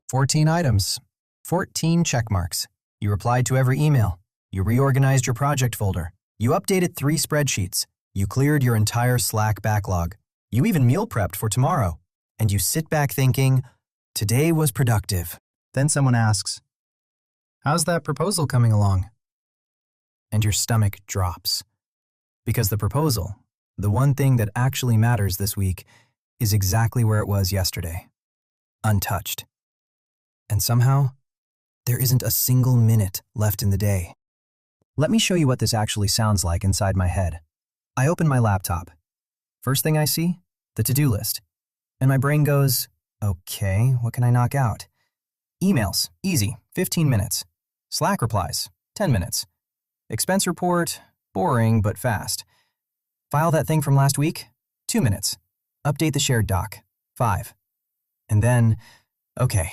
14 items, 14 check marks. You replied to every email. You reorganized your project folder. You updated 3 spreadsheets. You cleared your entire Slack backlog. You even meal prepped for tomorrow. And you sit back thinking, today was productive. Then someone asks, how's that proposal coming along? And your stomach drops. Because the proposal, the one thing that actually matters this week, is exactly where it was yesterday. Untouched. And somehow, there isn't a single minute left in the day. Let me show you what this actually sounds like inside my head. I open my laptop. First thing I see, the to-do list. And my brain goes, okay, what can I knock out? Emails, easy, 15 minutes. Slack replies, 10 minutes. Expense report, boring but fast. File that thing from last week, 2 minutes. Update the shared doc, 5. And then, okay,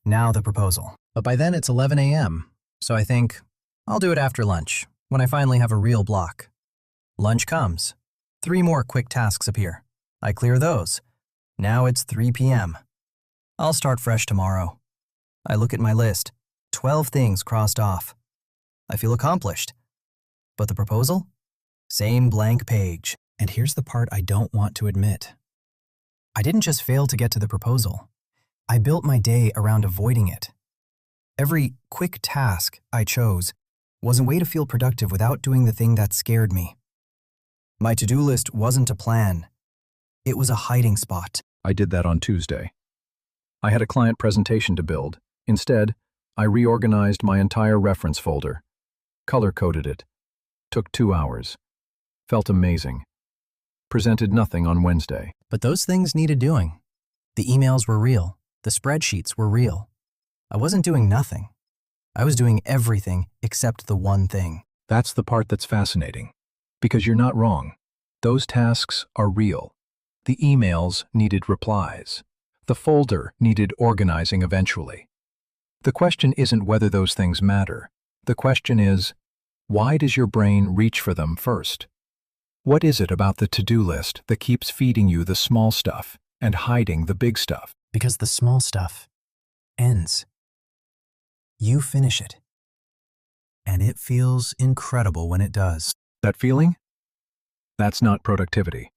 now the proposal. But by then it's 11 a.m., so I think, I'll do it after lunch, when I finally have a real block. Lunch comes. 3 more quick tasks appear. I clear those. Now it's 3 p.m. I'll start fresh tomorrow. I look at my list. 12 things crossed off. I feel accomplished. But the proposal? Same blank page. And here's the part I don't want to admit. I didn't just fail to get to the proposal. I built my day around avoiding it. Every quick task I chose was a way to feel productive without doing the thing that scared me. My to-do list wasn't a plan. It was a hiding spot. I did that on Tuesday. I had a client presentation to build. Instead, I reorganized my entire reference folder, color-coded it. Took 2 hours. Felt amazing. Presented nothing on Wednesday. But those things needed doing. The emails were real. The spreadsheets were real. I wasn't doing nothing. I was doing everything except the one thing. That's the part that's fascinating. Because you're not wrong. Those tasks are real. The emails needed replies. The folder needed organizing eventually. The question isn't whether those things matter. The question is, why does your brain reach for them first? What is it about the to-do list that keeps feeding you the small stuff and hiding the big stuff? Because the small stuff ends. You finish it. And it feels incredible when it does. That feeling? That's not productivity.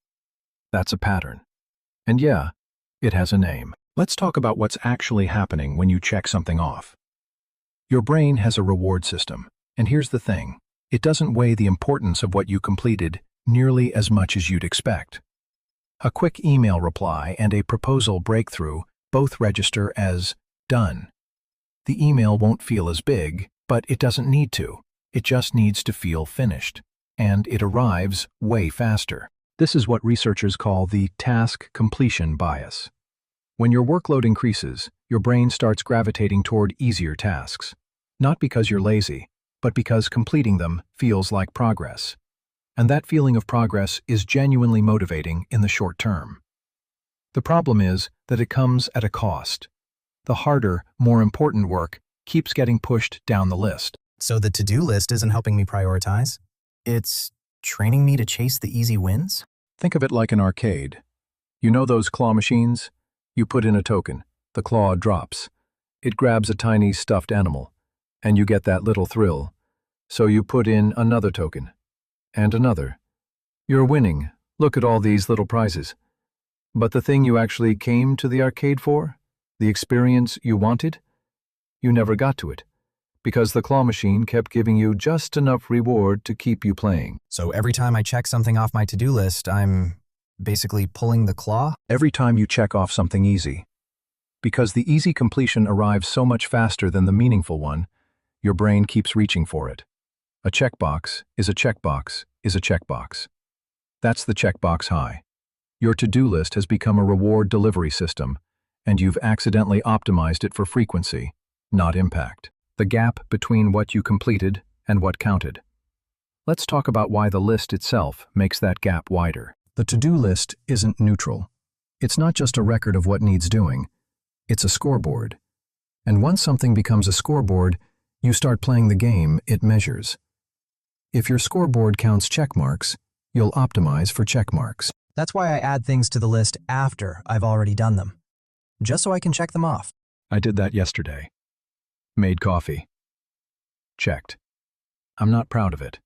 That's a pattern. And yeah, it has a name. Let's talk about what's actually happening when you check something off. Your brain has a reward system, and here's the thing. It doesn't weigh the importance of what you completed nearly as much as you'd expect. A quick email reply and a proposal breakthrough both register as done. The email won't feel as big, but it doesn't need to. It just needs to feel finished. And it arrives way faster. This is what researchers call the task completion bias. When your workload increases, your brain starts gravitating toward easier tasks. Not because you're lazy, but because completing them feels like progress. And that feeling of progress is genuinely motivating in the short term. The problem is that it comes at a cost. The harder, more important work keeps getting pushed down the list. So the to-do list isn't helping me prioritize? It's training me to chase the easy wins? Think of it like an arcade. You know those claw machines? You put in a token, the claw drops. It grabs a tiny stuffed animal, and you get that little thrill. So you put in another token, and another. You're winning. Look at all these little prizes. But the thing you actually came to the arcade for, the experience you wanted, you never got to it, because the claw machine kept giving you just enough reward to keep you playing. So every time I check something off my to-do list, I'm basically pulling the claw? Every time you check off something easy. Because the easy completion arrives so much faster than the meaningful one, your brain keeps reaching for it. A checkbox is a checkbox is a checkbox. That's the Checkbox High. Your to-do list has become a reward delivery system, and you've accidentally optimized it for frequency, not impact. The gap between what you completed and what counted. Let's talk about why the list itself makes that gap wider. The to-do list isn't neutral. It's not just a record of what needs doing. It's a scoreboard. And once something becomes a scoreboard, you start playing the game it measures. If your scoreboard counts checkmarks, you'll optimize for checkmarks. That's why I add things to the list after I've already done them, just so I can check them off. I did that yesterday. Made coffee. Checked. I'm not proud of it,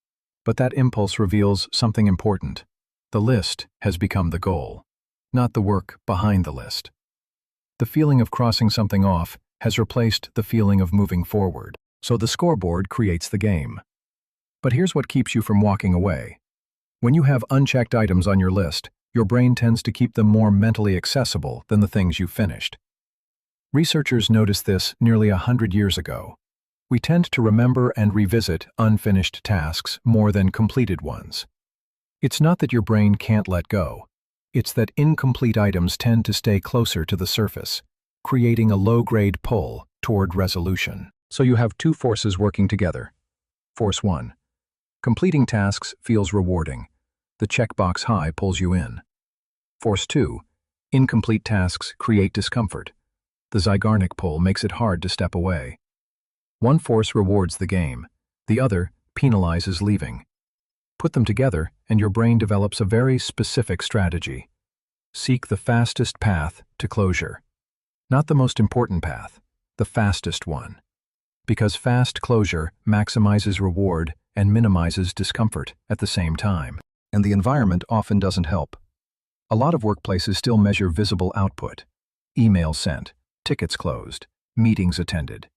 but that impulse reveals something important. The list has become the goal, not the work behind the list. The feeling of crossing something off has replaced the feeling of moving forward, so the scoreboard creates the game. But here's what keeps you from walking away. When you have unchecked items on your list, your brain tends to keep them more mentally accessible than the things you've finished. Researchers noticed this nearly 100 years ago. We tend to remember and revisit unfinished tasks more than completed ones. It's not that your brain can't let go. It's that incomplete items tend to stay closer to the surface, creating a low-grade pull toward resolution. So you have two forces working together. Force 1. Completing tasks feels rewarding. The checkbox high pulls you in. Force 2. Incomplete tasks create discomfort. The Zeigarnik pull makes it hard to step away. One force rewards the game, the other penalizes leaving. Put them together, and your brain develops a very specific strategy. Seek the fastest path to closure. Not the most important path, the fastest one. Because fast closure maximizes reward and minimizes discomfort at the same time. And the environment often doesn't help. A lot of workplaces still measure visible output. Emails sent, tickets closed, meetings attended.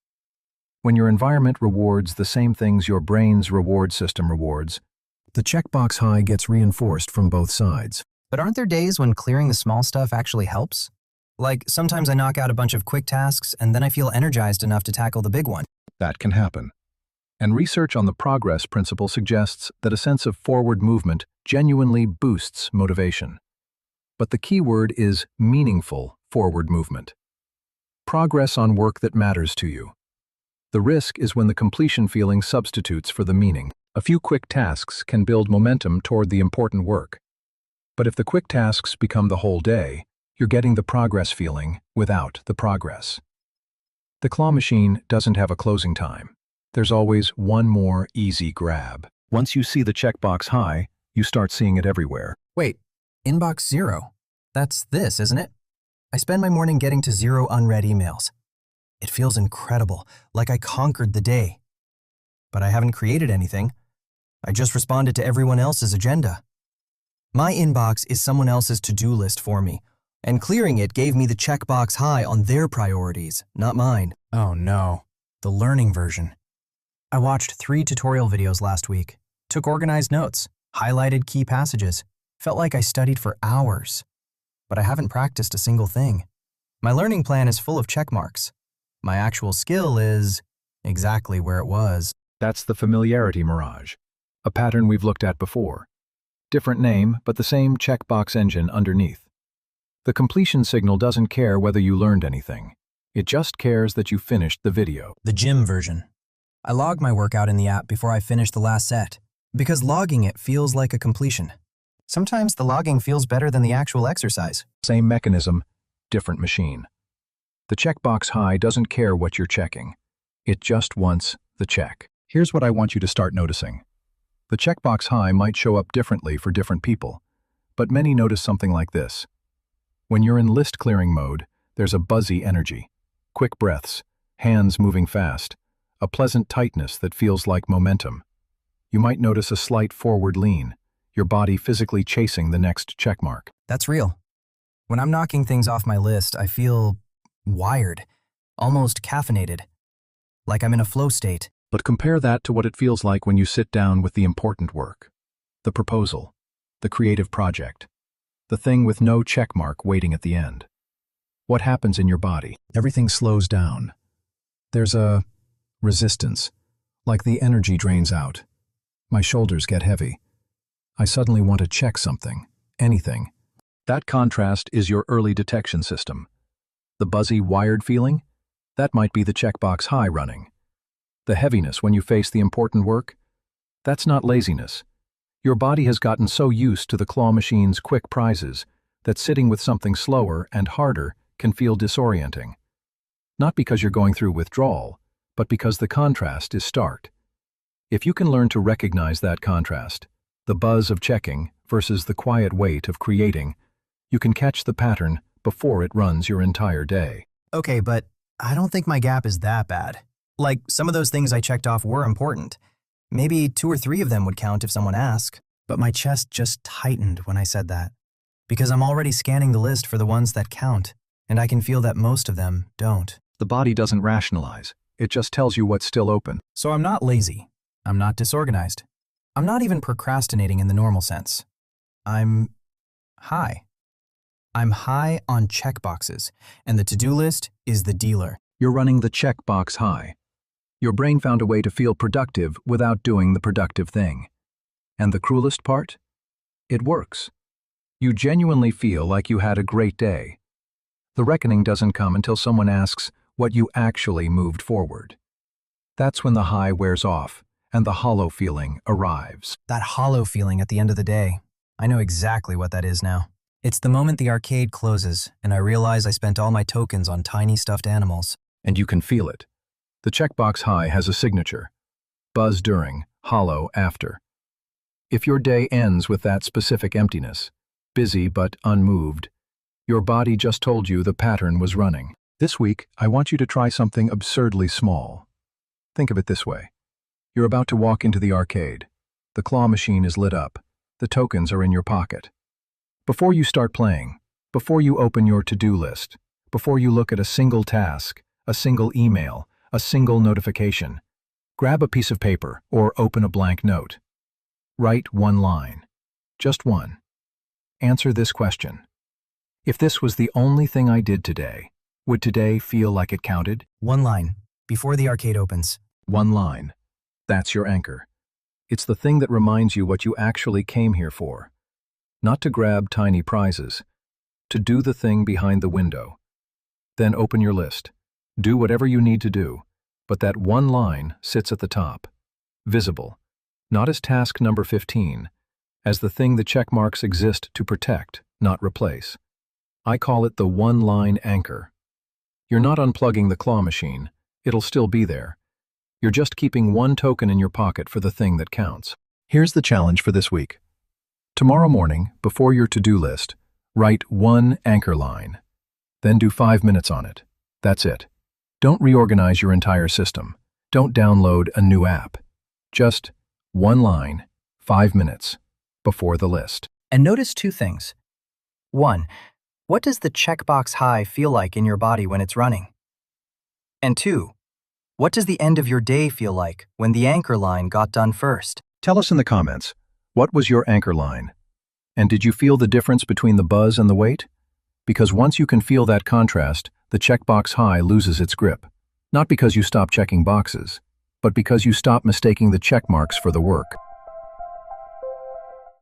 When your environment rewards the same things your brain's reward system rewards, the checkbox high gets reinforced from both sides. But aren't there days when clearing the small stuff actually helps? Like, sometimes I knock out a bunch of quick tasks and then I feel energized enough to tackle the big one. That can happen. And research on the progress principle suggests that a sense of forward movement genuinely boosts motivation. But the key word is meaningful forward movement. Progress on work that matters to you. The risk is when the completion feeling substitutes for the meaning. A few quick tasks can build momentum toward the important work. But if the quick tasks become the whole day, you're getting the progress feeling without the progress. The claw machine doesn't have a closing time. There's always one more easy grab. Once you see the checkbox high, you start seeing it everywhere. Wait, inbox 0. That's this, isn't it? I spend my morning getting to 0 unread emails. It feels incredible, like I conquered the day. But I haven't created anything. I just responded to everyone else's agenda. My inbox is someone else's to-do list for me, and clearing it gave me the checkbox high on their priorities, not mine. Oh no, the learning version. I watched 3 tutorial videos last week, took organized notes, highlighted key passages, felt like I studied for hours. But I haven't practiced a single thing. My learning plan is full of check marks. My actual skill is exactly where it was. That's the familiarity mirage, a pattern we've looked at before. Different name, but the same checkbox engine underneath. The completion signal doesn't care whether you learned anything. It just cares that you finished the video. The gym version. I log my workout in the app before I finish the last set, because logging it feels like a completion. Sometimes the logging feels better than the actual exercise. Same mechanism, different machine. The checkbox high doesn't care what you're checking. It just wants the check. Here's what I want you to start noticing. The checkbox high might show up differently for different people, but many notice something like this. When you're in list clearing mode, there's a buzzy energy, quick breaths, hands moving fast, a pleasant tightness that feels like momentum. You might notice a slight forward lean, your body physically chasing the next checkmark. That's real. When I'm knocking things off my list, I feel wired, almost caffeinated, like I'm in a flow state. But compare that to what it feels like when you sit down with the important work, the proposal, the creative project, the thing with no checkmark waiting at the end. What happens in your body? Everything slows down. There's a resistance, like the energy drains out. My shoulders get heavy. I suddenly want to check something, anything. That contrast is your early detection system. The buzzy, wired feeling? That might be the checkbox high running. The heaviness when you face the important work? That's not laziness. Your body has gotten so used to the claw machine's quick prizes that sitting with something slower and harder can feel disorienting. Not because you're going through withdrawal, but because the contrast is stark. If you can learn to recognize that contrast, the buzz of checking versus the quiet weight of creating, you can catch the pattern before it runs your entire day. Okay, but I don't think my gap is that bad. Like, some of those things I checked off were important. Maybe 2 or 3 of them would count if someone asked, but my chest just tightened when I said that. Because I'm already scanning the list for the ones that count, and I can feel that most of them don't. The body doesn't rationalize. It just tells you what's still open. So I'm not lazy. I'm not disorganized. I'm not even procrastinating in the normal sense. I'm high. I'm high on checkboxes, and the to-do list is the dealer. You're running the checkbox high. Your brain found a way to feel productive without doing the productive thing. And the cruelest part? It works. You genuinely feel like you had a great day. The reckoning doesn't come until someone asks what you actually moved forward. That's when the high wears off and the hollow feeling arrives. That hollow feeling at the end of the day. I know exactly what that is now. It's the moment the arcade closes and I realize I spent all my tokens on tiny stuffed animals. And you can feel it. The checkbox high has a signature. Buzz during, hollow after. If your day ends with that specific emptiness, busy but unmoved, your body just told you the pattern was running. This week, I want you to try something absurdly small. Think of it this way. You're about to walk into the arcade. The claw machine is lit up. The tokens are in your pocket. Before you start playing, before you open your to-do list, before you look at a single task, a single email, a single notification, grab a piece of paper or open a blank note. Write one line. Just one. Answer this question. If this was the only thing I did today, would today feel like it counted? One line, before the arcade opens. One line. That's your anchor. It's the thing that reminds you what you actually came here for. Not to grab tiny prizes. To do the thing behind the window. Then open your list. Do whatever you need to do, but that one line sits at the top. Visible. Not as task number 15, as the thing the check marks exist to protect, not replace. I call it the one-line anchor. You're not unplugging the claw machine. It'll still be there. You're just keeping one token in your pocket for the thing that counts. Here's the challenge for this week. Tomorrow morning, before your to-do list, write one anchor line. Then do 5 minutes on it. That's it. Don't reorganize your entire system. Don't download a new app. Just one line, 5 minutes, before the list. And notice 2 things. 1, what does the checkbox high feel like in your body when it's running? And 2, what does the end of your day feel like when the anchor line got done first? Tell us in the comments, what was your anchor line? And did you feel the difference between the buzz and the weight? Because once you can feel that contrast, the checkbox high loses its grip. Not because you stop checking boxes, but because you stop mistaking the check marks for the work.